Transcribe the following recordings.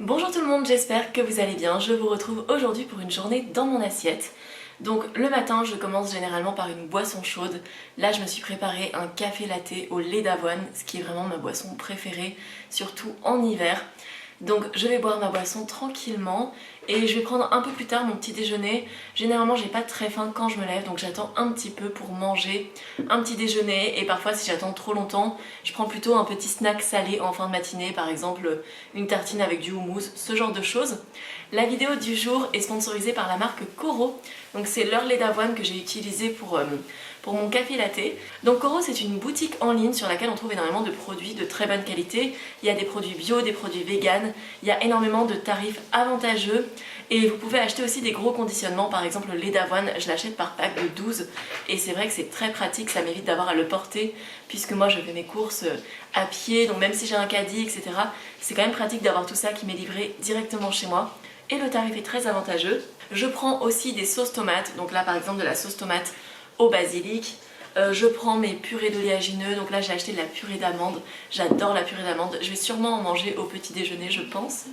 Bonjour tout le monde, j'espère que vous allez bien. Je vous retrouve aujourd'hui pour une journée dans mon assiette. Donc le matin, je commence généralement par une boisson chaude. Là, je me suis préparé un café latte au lait d'avoine, ce qui est vraiment ma boisson préférée, surtout en hiver. Donc je vais boire ma boisson tranquillement et je vais prendre un peu plus tard mon petit déjeuner. Généralement j'ai pas très faim quand je me lève, donc j'attends un petit peu pour manger un petit déjeuner, et parfois si j'attends trop longtemps, je prends plutôt un petit snack salé en fin de matinée, par exemple une tartine avec du houmous, ce genre de choses. La vidéo du jour est sponsorisée par la marque Coro, donc c'est leur lait d'avoine que j'ai utilisé pour mon café latte. Donc Coro, c'est une boutique en ligne sur laquelle on trouve énormément de produits de très bonne qualité. Il y a des produits bio, des produits vegan, il y a énormément de tarifs avantageux et vous pouvez acheter aussi des gros conditionnements. Par exemple le lait d'avoine, je l'achète par pack de 12 et c'est vrai que c'est très pratique, ça m'évite d'avoir à le porter puisque moi je fais mes courses à pied, donc même si j'ai un caddie, etc., c'est quand même pratique d'avoir tout ça qui m'est livré directement chez moi. Et le tarif est très avantageux. Je prends aussi des sauces tomates, donc là par exemple de la sauce tomate au basilic. Je prends mes purées d'oléagineux, donc là j'ai acheté de la purée d'amande, j'adore la purée d'amande, je vais sûrement en manger au petit déjeuner je pense.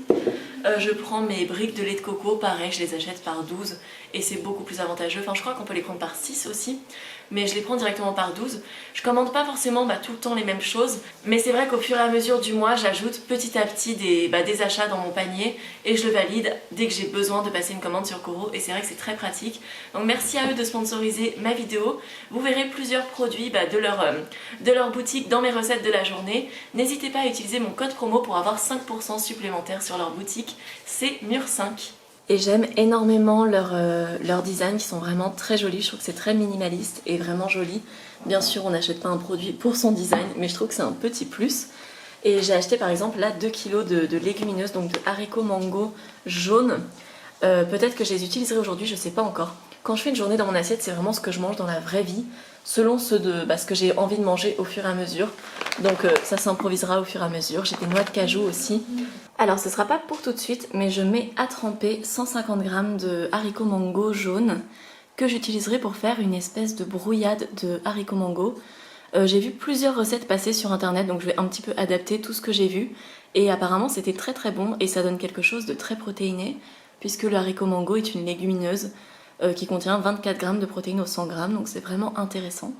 Je prends mes briques de lait de coco, pareil je les achète par 12 et c'est beaucoup plus avantageux, enfin je crois qu'on peut les prendre par 6 aussi, mais je les prends directement par 12. Je commande pas forcément tout le temps les mêmes choses, mais c'est vrai qu'au fur et à mesure du mois j'ajoute petit à petit des achats dans mon panier et je le valide dès que j'ai besoin de passer une commande sur Coro, et c'est vrai que c'est très pratique. Donc merci à eux de sponsoriser ma vidéo. Vous verrez plusieurs produits de leur boutique dans mes recettes de la journée. N'hésitez pas à utiliser mon code promo pour avoir 5% supplémentaire sur leur boutique, c'est Mur5. Et j'aime énormément leur design qui sont vraiment très jolis, je trouve que c'est très minimaliste et vraiment joli. Bien sûr on n'achète pas un produit pour son design, mais je trouve que c'est un petit plus. Et j'ai acheté par exemple là 2 kg de légumineuses, donc de haricots mango jaunes. Peut-être que je les utiliserai aujourd'hui, je sais pas encore. Quand je fais une journée dans mon assiette, c'est vraiment ce que je mange dans la vraie vie, selon ce que j'ai envie de manger au fur et à mesure. Donc ça s'improvisera au fur et à mesure. J'ai des noix de cajou aussi. Alors ce sera pas pour tout de suite, mais je mets à tremper 150 g de haricots mango jaunes que j'utiliserai pour faire une espèce de brouillade de haricots mango. J'ai vu plusieurs recettes passer sur internet, donc je vais un petit peu adapter tout ce que j'ai vu. Et apparemment c'était très très bon et ça donne quelque chose de très protéiné, puisque le haricot mango est une légumineuse qui contient 24 g de protéines au 100 g, donc c'est vraiment intéressant.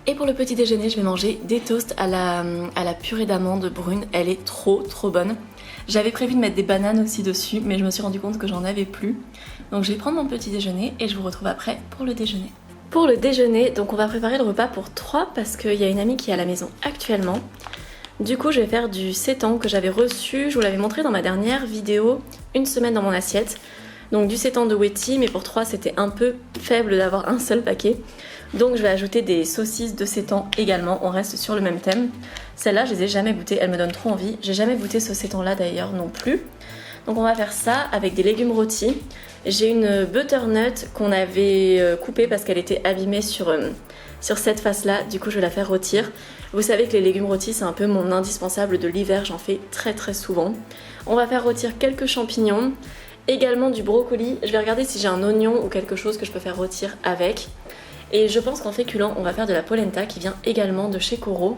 Et pour le petit déjeuner, je vais manger des toasts à la purée d'amande brune. Elle est trop bonne. J'avais prévu de mettre des bananes aussi dessus, mais je me suis rendu compte que j'en avais plus. Donc je vais prendre mon petit déjeuner et je vous retrouve après pour le déjeuner. Pour le déjeuner, donc on va préparer le repas pour 3 parce qu'il y a une amie qui est à la maison actuellement. Du coup, je vais faire du sétan que j'avais reçu. Je vous l'avais montré dans ma dernière vidéo, une semaine dans mon assiette. Donc du sétan de Wetty, mais pour 3 c'était un peu faible d'avoir un seul paquet. Donc je vais ajouter des saucisses de sétan également, on reste sur le même thème. Celles-là je les ai jamais goûtées, elles me donnent trop envie. J'ai jamais goûté ce sétan là d'ailleurs non plus. Donc on va faire ça avec des légumes rôtis. J'ai une butternut qu'on avait coupée parce qu'elle était abîmée sur cette face là, du coup je vais la faire rôtir. Vous savez que les légumes rôtis c'est un peu mon indispensable de l'hiver, j'en fais très souvent. On va faire rôtir quelques champignons, également du brocoli. Je vais regarder si j'ai un oignon ou quelque chose que je peux faire rôtir avec. Et je pense qu'en féculent, on va faire de la polenta qui vient également de chez Coro.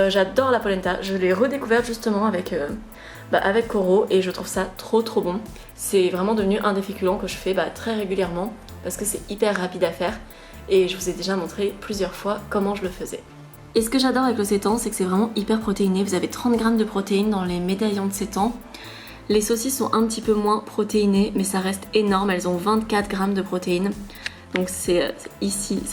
J'adore la polenta, je l'ai redécouverte justement avec Coro et je trouve ça trop bon. C'est vraiment devenu un des féculents que je fais très régulièrement parce que c'est hyper rapide à faire et je vous ai déjà montré plusieurs fois comment je le faisais. Et ce que j'adore avec le sétan, c'est que c'est vraiment hyper protéiné. Vous avez 30 g de protéines dans les médaillons de sétan. Les saucisses sont un petit peu moins protéinées, mais ça reste énorme, elles ont 24 g de protéines. Donc c'est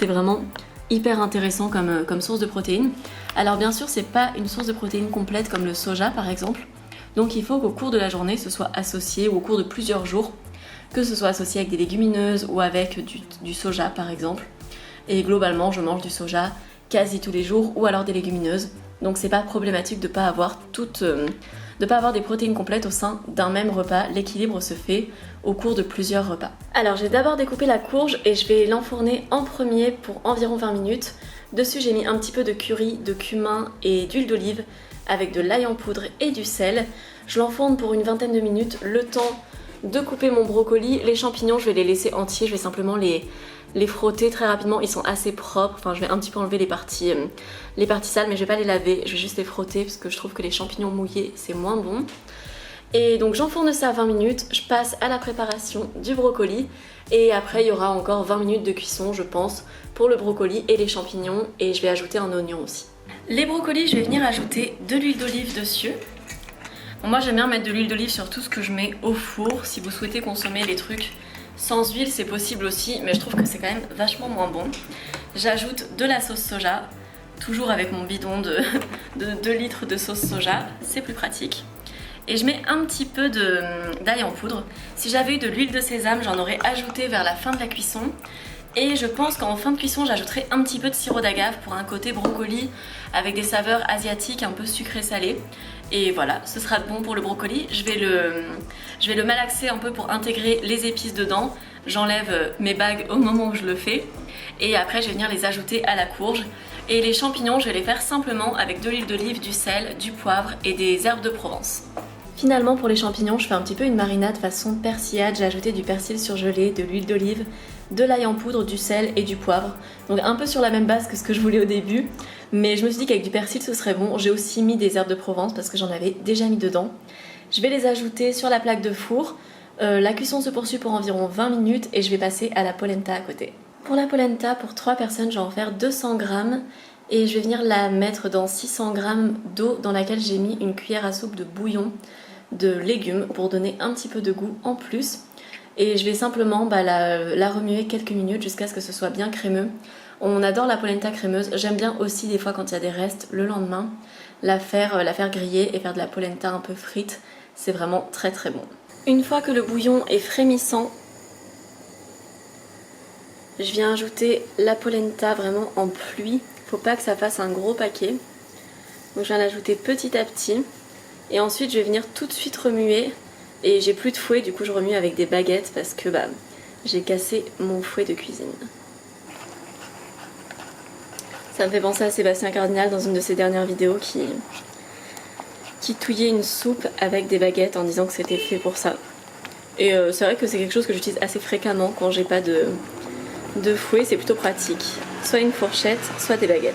vraiment hyper intéressant comme source de protéines. Alors bien sûr c'est pas une source de protéines complète comme le soja par exemple. Donc il faut qu'au cours de la journée ce soit associé, ou au cours de plusieurs jours, que ce soit associé avec des légumineuses ou avec du soja par exemple. Et globalement je mange du soja quasi tous les jours ou alors des légumineuses. Donc c'est pas problématique de pas avoir de ne pas avoir des protéines complètes au sein d'un même repas. L'équilibre se fait au cours de plusieurs repas. Alors j'ai d'abord découpé la courge et je vais l'enfourner en premier pour environ 20 minutes. Dessus j'ai mis un petit peu de curry, de cumin et d'huile d'olive avec de l'ail en poudre et du sel. Je l'enfourne pour une vingtaine de minutes, le temps de couper mon brocoli. Les champignons je vais les laisser entiers, je vais simplement les frotter très rapidement, ils sont assez propres, enfin je vais un petit peu enlever les parties sales mais je vais pas les laver, je vais juste les frotter parce que je trouve que les champignons mouillés c'est moins bon. Et donc j'enfourne ça 20 minutes, je passe à la préparation du brocoli et après il y aura encore 20 minutes de cuisson je pense pour le brocoli et les champignons et je vais ajouter un oignon aussi. Les brocolis je vais venir ajouter de l'huile d'olive dessus. Bon, moi j'aime bien mettre de l'huile d'olive sur tout ce que je mets au four, si vous souhaitez consommer les trucs sans huile c'est possible aussi, mais je trouve que c'est quand même vachement moins bon. J'ajoute de la sauce soja, toujours avec mon bidon de 2 litres de sauce soja, c'est plus pratique. Et je mets un petit peu d'ail en poudre. Si j'avais eu de l'huile de sésame, j'en aurais ajouté vers la fin de la cuisson. Et je pense qu'en fin de cuisson, j'ajouterai un petit peu de sirop d'agave pour un côté brocoli avec des saveurs asiatiques un peu sucré-salé. Et voilà, ce sera bon pour le brocoli. Je vais le malaxer un peu pour intégrer les épices dedans. J'enlève mes bagues au moment où je le fais. Et après, je vais venir les ajouter à la courge. Et les champignons, je vais les faire simplement avec de l'huile d'olive, du sel, du poivre et des herbes de Provence. Finalement, pour les champignons, je fais un petit peu une marinade façon persillade. J'ai ajouté du persil surgelé, de l'huile d'olive, de l'ail en poudre, du sel et du poivre. Donc un peu sur la même base que ce que je voulais au début. Mais je me suis dit qu'avec du persil ce serait bon. J'ai aussi mis des herbes de Provence parce que j'en avais déjà mis dedans. Je vais les ajouter sur la plaque de four. La cuisson se poursuit pour environ 20 minutes et je vais passer à la polenta à côté. Pour la polenta, pour 3 personnes, je vais en faire 200 grammes. Et je vais venir la mettre dans 600 grammes d'eau dans laquelle j'ai mis une cuillère à soupe de bouillon de légumes pour donner un petit peu de goût en plus. Et je vais simplement la remuer quelques minutes jusqu'à ce que ce soit bien crémeux. On adore la polenta crémeuse. J'aime bien aussi des fois quand il y a des restes le lendemain la faire griller et faire de la polenta un peu frite. C'est vraiment très très bon. Une fois que le bouillon est frémissant, je viens ajouter la polenta vraiment en pluie. Faut pas que ça fasse un gros paquet. Donc je viens l'ajouter petit à petit. Et ensuite je vais venir tout de suite remuer. Et j'ai plus de fouet, du coup je remue avec des baguettes parce que j'ai cassé mon fouet de cuisine. Ça me fait penser à Sébastien Cardinal dans une de ses dernières vidéos qui touillait une soupe avec des baguettes en disant que c'était fait pour ça. Et c'est vrai que c'est quelque chose que j'utilise assez fréquemment quand j'ai pas de fouet, c'est plutôt pratique. Soit une fourchette, soit des baguettes.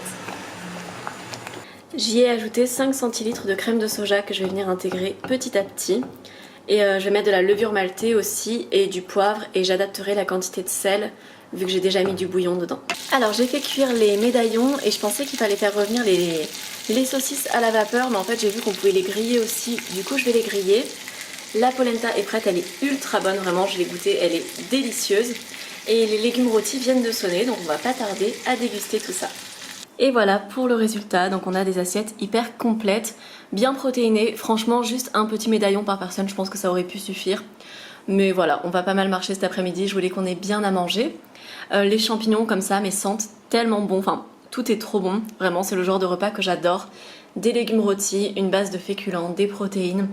J'y ai ajouté 5 centilitres de crème de soja que je vais venir intégrer petit à petit. Et je vais mettre de la levure maltée aussi et du poivre et j'adapterai la quantité de sel vu que j'ai déjà mis du bouillon dedans. Alors j'ai fait cuire les médaillons et je pensais qu'il fallait faire revenir les saucisses à la vapeur, mais en fait j'ai vu qu'on pouvait les griller aussi, du coup je vais les griller. La polenta est prête, elle est ultra bonne, vraiment je l'ai goûtée, elle est délicieuse. Et les légumes rôtis viennent de sonner, donc on va pas tarder à déguster tout ça. Et voilà pour le résultat, donc on a des assiettes hyper complètes, bien protéinées, franchement juste un petit médaillon par personne, je pense que ça aurait pu suffire. Mais voilà, on va pas mal marcher cet après-midi, je voulais qu'on ait bien à manger. Les champignons comme ça, mais sentent tellement bon, enfin tout est trop bon, vraiment c'est le genre de repas que j'adore. Des légumes rôtis, une base de féculents, des protéines,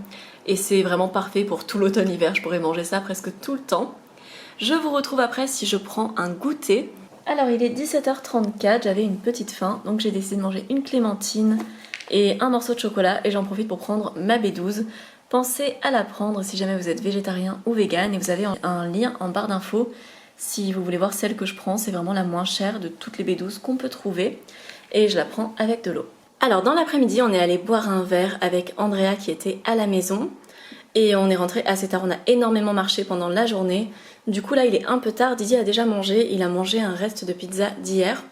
et c'est vraiment parfait pour tout l'automne-hiver, je pourrais manger ça presque tout le temps. Je vous retrouve après si je prends un goûter. Alors il est 17h34, j'avais une petite faim, donc j'ai décidé de manger une clémentine et un morceau de chocolat et j'en profite pour prendre ma B12. Pensez à la prendre si jamais vous êtes végétarien ou vegan et vous avez un lien en barre d'infos si vous voulez voir celle que je prends, c'est vraiment la moins chère de toutes les B12 qu'on peut trouver et je la prends avec de l'eau. Alors dans l'après-midi on est allé boire un verre avec Andrea qui était à la maison et on est rentré assez tard, on a énormément marché pendant la journée. Du coup là il est un peu tard, Didier a déjà mangé, il a mangé un reste de pizza d'hier.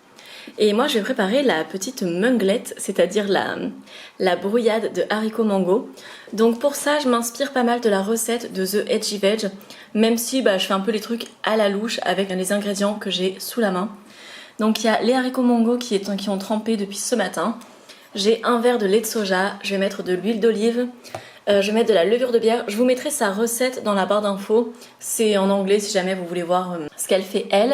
Et moi je vais préparer la petite munglette, c'est-à-dire la brouillade de haricots mango. Donc pour ça je m'inspire pas mal de la recette de The Edgy Veg, même si je fais un peu les trucs à la louche avec les ingrédients que j'ai sous la main. Donc il y a les haricots mango qui ont trempé depuis ce matin. J'ai un verre de lait de soja, je vais mettre de l'huile d'olive. Je vais mettre de la levure de bière. Je vous mettrai sa recette dans la barre d'infos. C'est en anglais si jamais vous voulez voir ce qu'elle fait elle.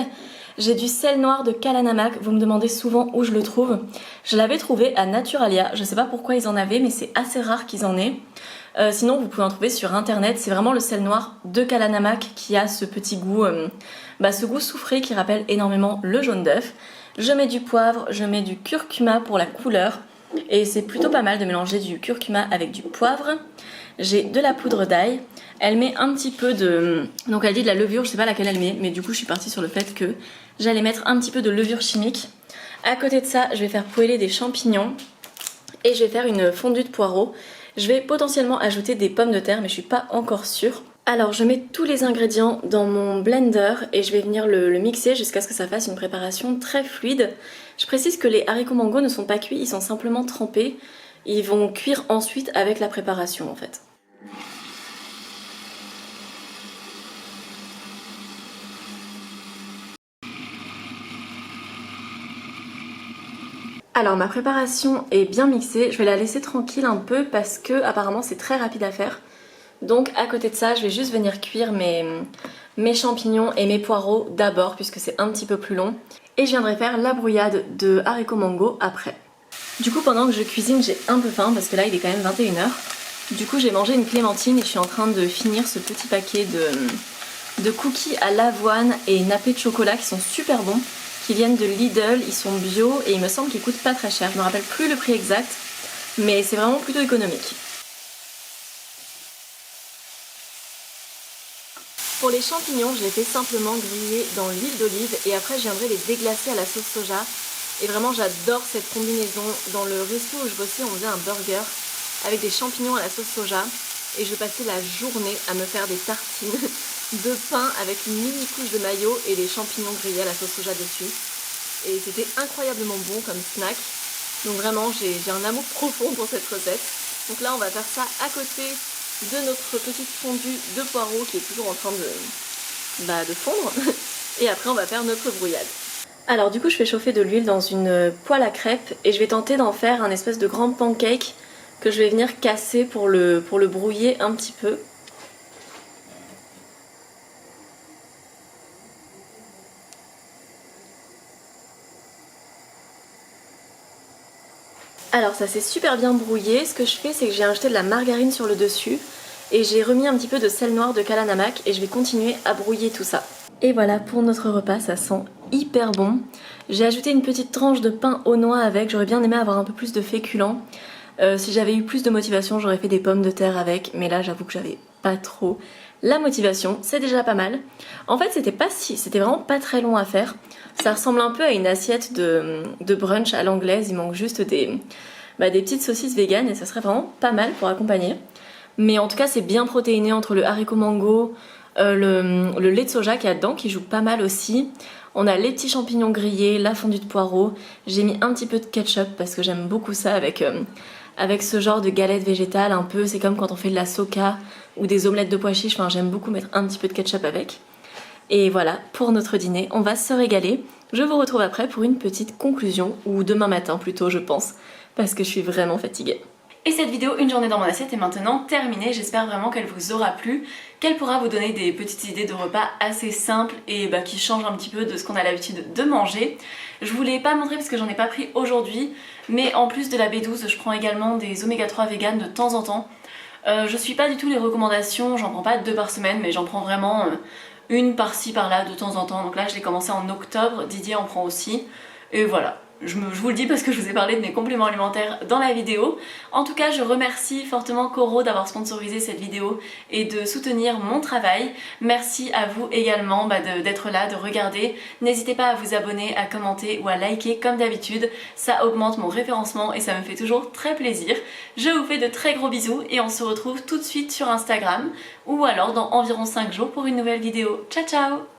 J'ai du sel noir de Kalanamak, vous me demandez souvent où je le trouve. Je l'avais trouvé à Naturalia, je sais pas pourquoi ils en avaient mais c'est assez rare qu'ils en aient. Sinon vous pouvez en trouver sur internet, c'est vraiment le sel noir de Kalanamak qui a ce petit goût, ce goût soufré qui rappelle énormément le jaune d'œuf. Je mets du poivre, je mets du curcuma pour la couleur et c'est plutôt pas mal de mélanger du curcuma avec du poivre. J'ai de la poudre d'ail, elle met un petit peu de... Donc elle dit de la levure, je sais pas laquelle elle met, mais du coup je suis partie sur le fait que j'allais mettre un petit peu de levure chimique. À côté de ça, je vais faire poêler des champignons et je vais faire une fondue de poireaux. Je vais potentiellement ajouter des pommes de terre mais je suis pas encore sûre. Alors je mets tous les ingrédients dans mon blender et je vais venir le mixer jusqu'à ce que ça fasse une préparation très fluide. Je précise que les haricots mango ne sont pas cuits, ils sont simplement trempés. Ils vont cuire ensuite avec la préparation en fait. Alors ma préparation est bien mixée, je vais la laisser tranquille un peu parce que apparemment c'est très rapide à faire. Donc à côté de ça, je vais juste venir cuire mes champignons et mes poireaux d'abord puisque c'est un petit peu plus long. Et je viendrai faire la brouillade de haricots mango après. Du coup pendant que je cuisine, j'ai un peu faim parce que là il est quand même 21h. Du coup j'ai mangé une clémentine et je suis en train de finir ce petit paquet de cookies à l'avoine et nappés de chocolat qui sont super bons. Qui viennent de Lidl, ils sont bio et il me semble qu'ils coûtent pas très cher. Je me rappelle plus le prix exact, mais c'est vraiment plutôt économique. Pour les champignons, je les fais simplement griller dans l'huile d'olive et après je viendrai les déglacer à la sauce soja. Et vraiment j'adore cette combinaison. Dans le resto où je bossais, on faisait un burger avec des champignons à la sauce soja et je passais la journée à me faire des tartines de pain avec une mini couche de mayo et les champignons grillés à la sauce soja dessus. Et c'était incroyablement bon comme snack. Donc vraiment j'ai un amour profond pour cette recette. Donc là on va faire ça à côté de notre petite fondue de poireaux qui est toujours en train de fondre. Et après on va faire notre brouillade. Alors du coup je fais chauffer de l'huile dans une poêle à crêpes et je vais tenter d'en faire un espèce de grand pancake que je vais venir casser pour le brouiller un petit peu. Alors ça s'est super bien brouillé, ce que je fais c'est que j'ai ajouté de la margarine sur le dessus et j'ai remis un petit peu de sel noir de Kalanamak et je vais continuer à brouiller tout ça. Et voilà pour notre repas, ça sent hyper bon. J'ai ajouté une petite tranche de pain aux noix avec, j'aurais bien aimé avoir un peu plus de féculents. Si j'avais eu plus de motivation, j'aurais fait des pommes de terre avec, mais là j'avoue que j'avais pas trop la motivation, c'est déjà pas mal. En fait c'était vraiment pas très long à faire. Ça ressemble un peu à une assiette de brunch à l'anglaise, il manque juste des petites saucisses véganes et ça serait vraiment pas mal pour accompagner. Mais en tout cas c'est bien protéiné entre le haricot mango, le lait de soja qu'il y a dedans qui joue pas mal aussi. On a les petits champignons grillés, la fondue de poireaux. J'ai mis un petit peu de ketchup parce que j'aime beaucoup ça avec ce genre de galette végétale un peu. C'est comme quand on fait de la soca ou des omelettes de pois chiches. Enfin, j'aime beaucoup mettre un petit peu de ketchup avec. Et voilà, pour notre dîner, on va se régaler. Je vous retrouve après pour une petite conclusion, ou demain matin plutôt je pense, parce que je suis vraiment fatiguée. Et cette vidéo, une journée dans mon assiette, est maintenant terminée. J'espère vraiment qu'elle vous aura plu, qu'elle pourra vous donner des petites idées de repas assez simples et qui changent un petit peu de ce qu'on a l'habitude de manger. Je vous l'ai pas montré parce que j'en ai pas pris aujourd'hui, mais en plus de la B12, je prends également des oméga 3 vegan de temps en temps. Je suis pas du tout les recommandations, j'en prends pas 2 par semaine, mais j'en prends vraiment une par-ci par-là de temps en temps. Donc là je l'ai commencé en octobre, Didier en prend aussi, et voilà. Je vous le dis parce que je vous ai parlé de mes compléments alimentaires dans la vidéo. En tout cas, je remercie fortement Coro d'avoir sponsorisé cette vidéo et de soutenir mon travail. Merci à vous également d'être là, de regarder. N'hésitez pas à vous abonner, à commenter ou à liker comme d'habitude. Ça augmente mon référencement et ça me fait toujours très plaisir. Je vous fais de très gros bisous et on se retrouve tout de suite sur Instagram ou alors dans environ 5 jours pour une nouvelle vidéo. Ciao ciao!